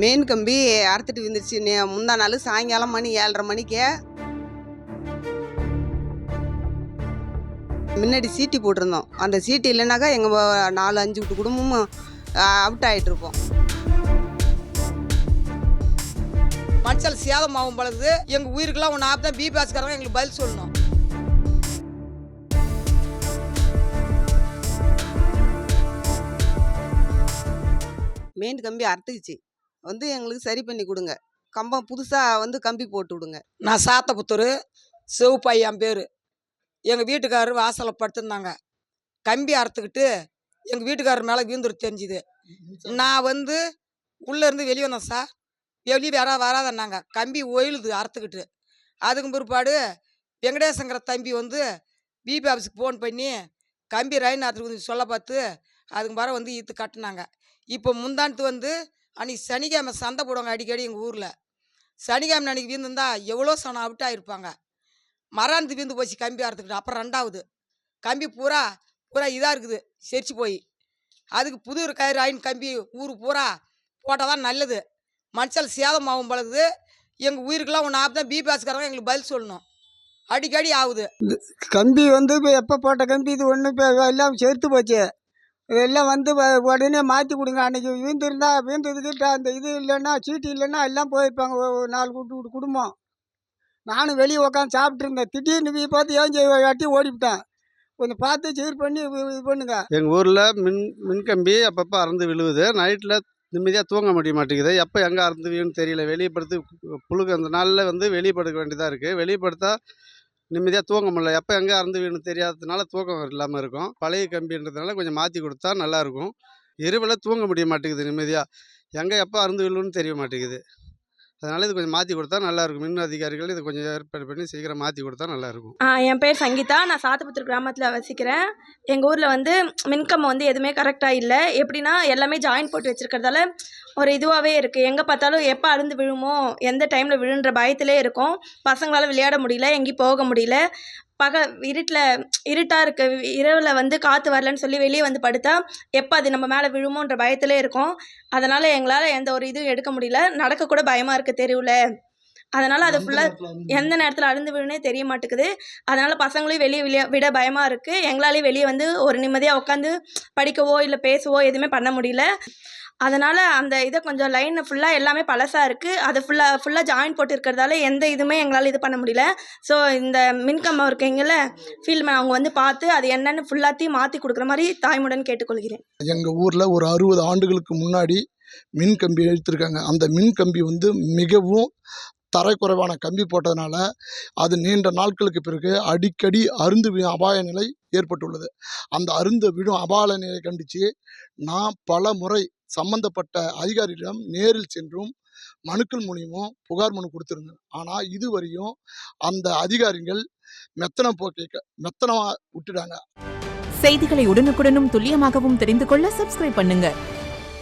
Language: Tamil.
மெயின் கம்பி அறுத்துட்டு விழுந்துருச்சு. முந்தா நாள் சாயங்காலம் மணி 7:30 மணிக்கு முன்னாடி சீட்டி போட்டிருந்தோம். அந்த சீட்டு இல்லைனாக்கா எங்கள் 4-5 வீட்டு குடும்பமும் அவுட் ஆகிட்டு இருப்போம். மனுஷால் சேதமாகும் பொழுது எங்கள் உயிருக்கெல்லாம் ஒன்று ஆப் தான் பிபாஸ்காரங்க எங்களுக்கு பதில் சொல்லணும். மெயின் கம்பி அறுத்துக்குச்சு எங்களுக்கு சரி பண்ணி கொடுங்க. கம்பம் புதுசாக கம்பி போட்டு விடுங்க. நான் சாத்தபுத்தூர் சிவப்பாய் என் பேர். எங்கள் வீட்டுக்காரர் வாசலில் படுத்துருந்தாங்க. கம்பி அறுத்துக்கிட்டு எங்கள் வீட்டுக்காரர் மேலே வீந்துரு தெரிஞ்சுது. நான் உள்ளேருந்து வெளியே வந்தேன் சார். வெளியே வராதன்னாங்க. கம்பி ஒயிலுது அறுத்துக்கிட்டு. அதுக்கு பிற்பாடு வெங்கடேசங்கிற தம்பி பிபி ஆஃபீஸுக்கு ஃபோன் பண்ணி கம்பி ரயின் அறுத்துக்கு சொல்ல பார்த்து அதுக்கு பிறகு ஈத்து கட்டினாங்க. இப்போ முந்தானத்து அன்றைக்கி சனிக்கிழமை சந்தை போடுவாங்க அடிக்கடி எங்கள் ஊரில். சனிக்கிழமை அன்றைக்கி வீந்துருந்தா எவ்வளோ சனம் அவுட் ஆகிருப்பாங்க. மராந்து வீந்து போச்சு கம்பி அறுத்துக்கிட்டு. அப்புறம் 2வது கம்பி பூரா இதாக இருக்குது, செரிச்சு போய். அதுக்கு புது கயிறு ஆயின் கம்பி ஊருக்கு பூரா போட்டால் தான் நல்லது. மனுஷால் சேதமாகும் பொழுது எங்கள் உயிருக்கெல்லாம் ஒன்று ஆப் தான் பிபாஸ்காரங்க எங்களுக்கு பதில் சொல்லணும். அடிக்கடி ஆகுது. கம்பி இப்போ எப்போ போட்ட கம்பி இது ஒன்று இப்போ எல்லாம் செருத்து போச்சு. இதெல்லாம் உடனே மாற்றி கொடுங்க. அன்றைக்கி வீந்ததுக்கிட்ட அந்த இது இல்லைன்னா சீட்டு இல்லைன்னா எல்லாம் போயிருப்பாங்க. 4 வீட்டு குடும்பம். நானும் வெளியே உட்காந்து சாப்பிட்டு இருந்தேன். திடீர்னு பார்த்து ஏஞ்சி ஓடிவிட்டேன். கொஞ்சம் பார்த்து சீர் பண்ணி இது பண்ணுங்க. எங்கள் ஊரில் மின்கம்பி அப்பப்போ அறுந்து விழுவுது. நைட்டில் நிம்மதியாக தூங்க முடிய மாட்டேங்குது. எப்போ எங்கே அறுந்து விழுன்னு தெரியல. வெளியே படுத்து புழுக்கு அந்த நாளில் வெளியே படுக்க வேண்டியதாக இருக்குது. வெளியே படுத்தா நிம்மதியாக தூங்க முடியல. எப்போ எங்கே அறுந்து விழுன்னு தெரியாததுனால தூக்கம் இல்லாமல் இருக்கும். பழைய கம்பின்றதுனால கொஞ்சம் மாற்றி கொடுத்தா நல்லாயிருக்கும். இரவில் தூங்க முடிய மாட்டேங்குது நிம்மதியாக. எங்கே எப்போ அறுந்து விழுன்னு தெரிய மாட்டேங்குது. அதனால் இது கொஞ்சம் மாற்றி கொடுத்தா நல்லாயிருக்கும். மின் அதிகாரிகள் இது கொஞ்சம் ஏற்பாடு பண்ணி சீக்கிரம் மாற்றி கொடுத்தா நல்லாயிருக்கும். என் பேர் சங்கீதா. நான் சாத்தபுத்தூர் கிராமத்தில் வசிக்கிறேன். எங்கள் ஊரில் மின்கம்பம் எதுவுமே கரெக்டாக இல்லை. எப்படின்னா எல்லாமே ஜாயின் போட்டு வச்சுருக்கிறதால ஒரு இதுவாகவே இருக்குது. எங்கே பார்த்தாலும் எப்போ அறுந்து விழுமோ, எந்த டைமில் விழுன்ற பயத்திலே இருக்கும். பசங்களால் விளையாட முடியல, எங்கேயும் போக முடியல. இருட்டாக இருக்க இரவில் காற்று வரலன்னு சொல்லி வெளியே படுத்தா எப்போ அது நம்ம மேலே விழுமோன்ற பயத்திலே இருக்கும். அதனால் எங்களால் எந்த ஒரு இதுவும் எடுக்க முடியல. நடக்கக்கூட பயமாக இருக்குது தெருவில். அதனால் அது ஃபுல்லாக எந்த நேரத்தில் அறுந்து விழுனே தெரிய மாட்டேங்குது. அதனால் பசங்களையும் வெளியே விட பயமாக இருக்குது. எங்களாலேயும் வெளியே ஒரு நிம்மதியாக உட்காந்து படிக்கவோ இல்லை பேசவோ எதுவுமே பண்ண முடியல. அதனால் அந்த இதை கொஞ்சம் லைனை ஃபுல்லாக எல்லாமே பழசாக இருக்குது. அது ஃபுல்லாக ஜாயின் போட்டு இருக்கிறதால எந்த இதுவுமே எங்களால் இது பண்ண முடியல. ஸோ இந்த மின்கம்பம் இருக்கீங்கள ஃபீல்ட்மேன் அவங்க பார்த்து அது என்னென்னு ஃபுல்லாத்தையும் மாற்றி கொடுக்குற மாதிரி தாய்முடன் கேட்டுக்கொள்கிறேன். எங்கள் ஊரில் ஒரு 60 ஆண்டுகளுக்கு முன்னாடி மின்கம்பி இழுத்துருக்காங்க. அந்த மின்கம்பி மிகவும் தரக்குறைவான கம்பி போட்டதுனால அது நீண்ட நாட்களுக்கு பிறகு அடிக்கடி அருந்து விழும் அபாய நிலை ஏற்பட்டுள்ளது. அந்த அருந்து விழும் அபாய நிலையை கண்டித்து நான் பல முறை சம்பந்தப்பட்ட அதிகாரிகளிடம் நேரில் சென்றும் மனுக்கள் மூலியமும் புகார் மனு கொடுத்துருந்தேன். ஆனால் இதுவரையும் அந்த அதிகாரிகள் மெத்தனமாக விட்டுட்டாங்க. செய்திகளை உடனுக்குடனும் துல்லியமாகவும் தெரிந்து கொள்ள சப்ஸ்கிரைப் பண்ணுங்க.